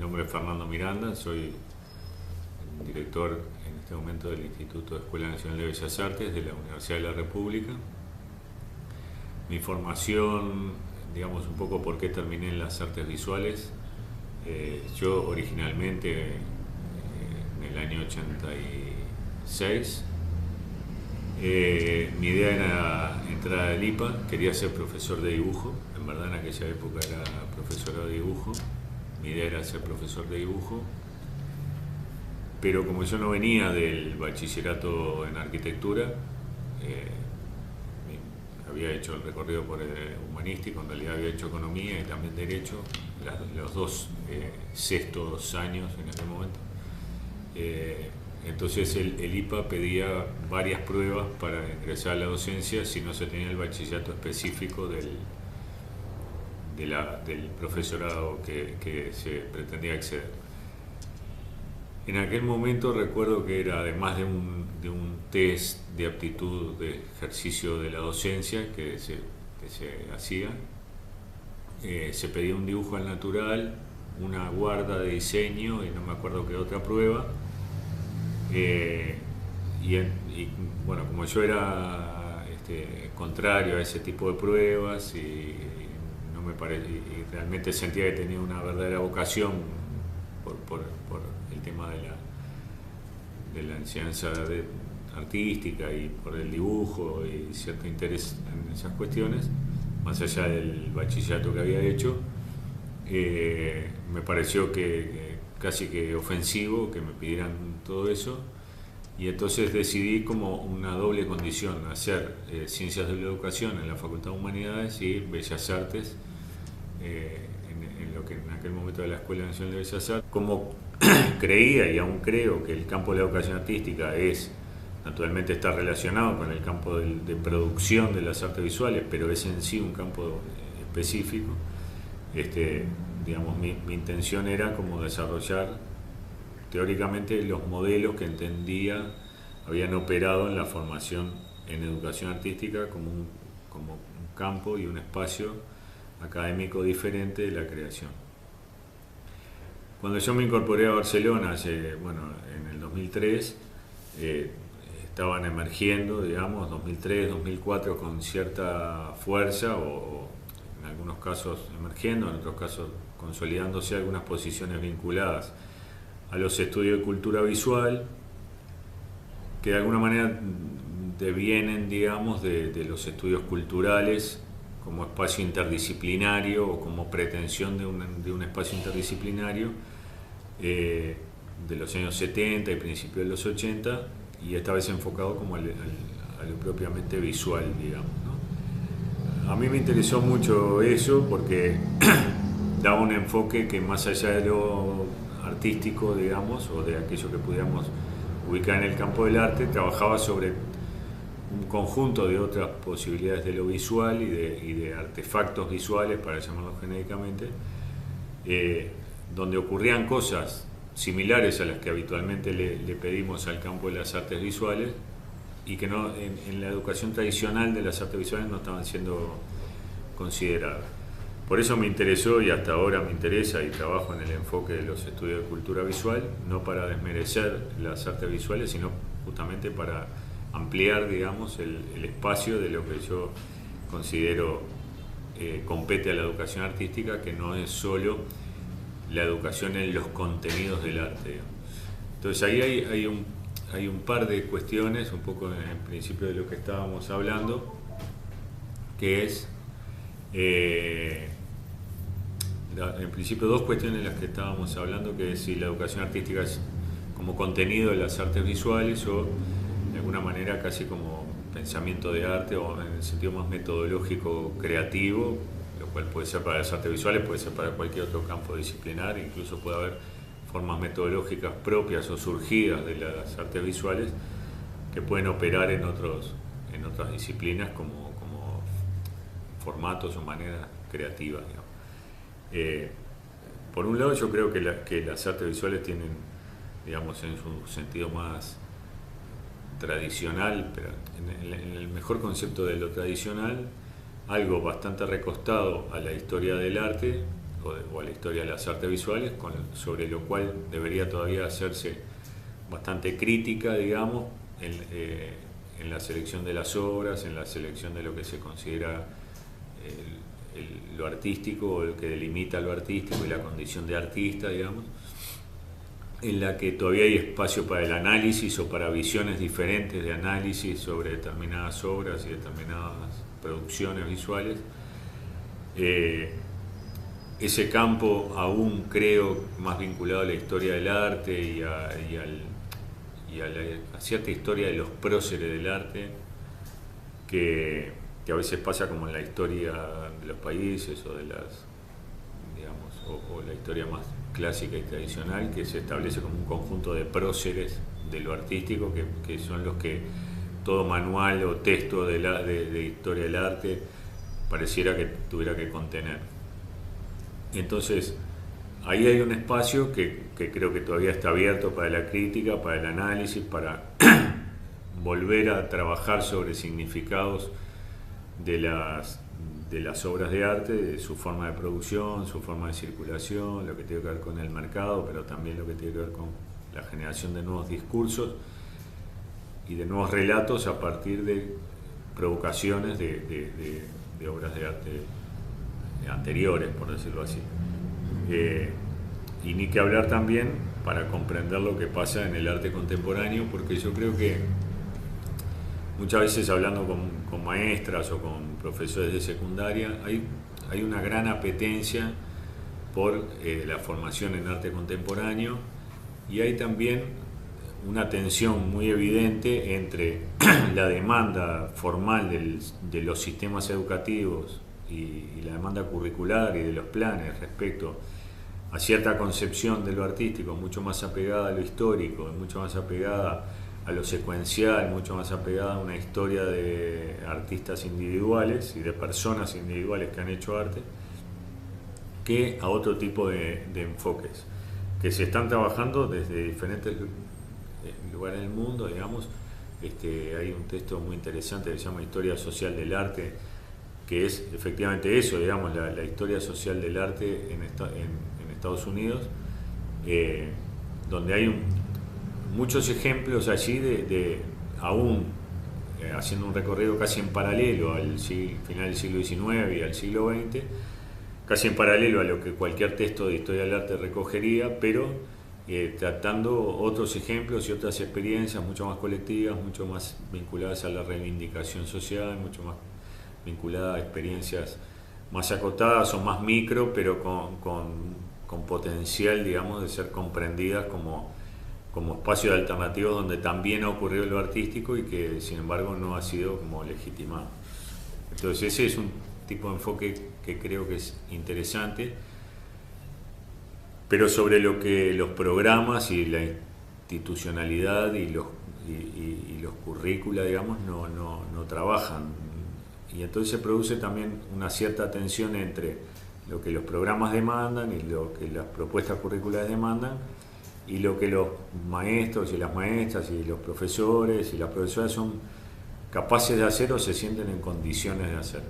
nombre es Fernando Miranda, soy director en este momento del Instituto de Escuela Nacional de Bellas Artes de la Universidad de la República. Mi formación, digamos un poco por qué terminé en las artes visuales. Yo originalmente en el año 86 mi idea era entrar al IPA, quería ser profesor de dibujo, en verdad en aquella época era profesor de dibujo, mi idea era ser profesor de dibujo, pero como yo no venía del bachillerato en arquitectura, había hecho el recorrido por el humanístico, en realidad había hecho economía y también derecho, los dos sextos años en aquel momento. Entonces el IPA pedía varias pruebas para ingresar a la docencia si no se tenía el bachillerato específico del profesorado que se pretendía acceder. En aquel momento recuerdo que era, además de un test de aptitud de ejercicio de la docencia que se hacía, se pedía un dibujo al natural, una guarda de diseño y no me acuerdo qué otra prueba. Bueno, como yo era contrario a ese tipo de pruebas y realmente sentía que tenía una verdadera vocación por el tema de la enseñanza artística y por el dibujo y cierto interés en esas cuestiones, más allá del bachillerato que había hecho, me pareció que casi que ofensivo que me pidieran todo eso, y entonces decidí como una doble condición hacer Ciencias de la Educación en la Facultad de Humanidades y Bellas Artes en lo que en aquel momento era la Escuela Nacional de Bellas Artes. Como creía y aún creo que el campo de la educación artística naturalmente está relacionado con el campo de producción de las artes visuales, pero es en sí un campo específico. Digamos, mi intención era como desarrollar teóricamente los modelos que entendía habían operado en la formación en educación artística como un campo y un espacio académico diferente de la creación. Cuando yo me incorporé a Barcelona, en el 2003, estaban emergiendo, digamos, 2003, 2004 con cierta fuerza o en algunos casos emergiendo, en otros casos consolidándose algunas posiciones vinculadas a los estudios de cultura visual, que de alguna manera devienen, digamos, de los estudios culturales como espacio interdisciplinario o como pretensión de un espacio interdisciplinario de los años 70 y principios de los 80, y esta vez enfocado como a lo propiamente visual, digamos, ¿no? A mí me interesó mucho eso porque daba un enfoque que más allá de lo artístico, digamos, o de aquello que pudiéramos ubicar en el campo del arte, trabajaba sobre un conjunto de otras posibilidades de lo visual y de artefactos visuales, para llamarlos genéricamente, donde ocurrían cosas similares a las que habitualmente le pedimos al campo de las artes visuales y que no, en la educación tradicional de las artes visuales no estaban siendo consideradas. Por eso me interesó y hasta ahora me interesa y trabajo en el enfoque de los estudios de cultura visual, no para desmerecer las artes visuales, sino justamente para ampliar, digamos, el espacio de lo que yo considero compete a la educación artística, que no es solo la educación en los contenidos del arte. Entonces ahí hay un par de cuestiones, un poco en principio de lo que estábamos hablando, que es en principio dos cuestiones en las que estábamos hablando, que es si la educación artística es como contenido de las artes visuales o de alguna manera casi como pensamiento de arte o en el sentido más metodológico creativo, lo cual puede ser para las artes visuales, puede ser para cualquier otro campo disciplinar, incluso puede haber formas metodológicas propias o surgidas de las artes visuales que pueden operar en otras disciplinas como formatos o maneras creativas, digamos. Por un lado, yo creo que las artes visuales tienen, digamos, en su sentido más tradicional, pero en el mejor concepto de lo tradicional, algo bastante recostado a la historia del arte, o a la historia de las artes visuales, sobre lo cual debería todavía hacerse bastante crítica, digamos, en la selección de las obras, en la selección de lo que se considera lo artístico, o el que delimita lo artístico y la condición de artista, digamos, en la que todavía hay espacio para el análisis o para visiones diferentes de análisis sobre determinadas obras y determinadas producciones visuales. Ese campo aún creo más vinculado a la historia del arte y a cierta historia de los próceres del arte, que a veces pasa como en la historia de los países o de las, digamos, o la historia más clásica y tradicional, que se establece como un conjunto de próceres de lo artístico, que son los que todo manual o texto de historia del arte pareciera que tuviera que contener. Y entonces ahí hay un espacio que creo que todavía está abierto para la crítica, para el análisis, para volver a trabajar sobre significados de las obras de arte, de su forma de producción, su forma de circulación, lo que tiene que ver con el mercado, pero también lo que tiene que ver con la generación de nuevos discursos y de nuevos relatos a partir de provocaciones de obras de arte anteriores, por decirlo así. Y ni que hablar también para comprender lo que pasa en el arte contemporáneo, porque yo creo que muchas veces hablando con maestras o con profesores de secundaria, hay una gran apetencia por la formación en arte contemporáneo, y hay también una tensión muy evidente entre la demanda formal de los sistemas educativos y la demanda curricular y de los planes respecto a cierta concepción de lo artístico mucho más apegada a lo histórico, mucho más apegada a lo secuencial, mucho más apegada a una historia de artistas individuales y de personas individuales que han hecho arte, que a otro tipo de enfoques que se están trabajando desde diferentes lugares del mundo, digamos. Hay un texto muy interesante que se llama Historia Social del Arte, que es efectivamente eso, digamos, la historia social del arte en Estados Unidos, donde hay muchos ejemplos allí de aún haciendo un recorrido casi en paralelo al final del siglo XIX y al siglo XX, casi en paralelo a lo que cualquier texto de historia del arte recogería, pero tratando otros ejemplos y otras experiencias mucho más colectivas, mucho más vinculadas a la reivindicación social, mucho más vinculadas a experiencias más acotadas o más micro, pero con potencial, digamos, de ser comprendidas como espacios alternativos donde también ha ocurrido lo artístico y que sin embargo no ha sido como legitimado. Entonces ese es un tipo de enfoque que creo que es interesante, pero sobre lo que los programas y la institucionalidad y los currícula, digamos, no trabajan. Y entonces se produce también una cierta tensión entre lo que los programas demandan y lo que las propuestas curriculares demandan y lo que los maestros y las maestras y los profesores y las profesoras son capaces de hacer o se sienten en condiciones de hacer.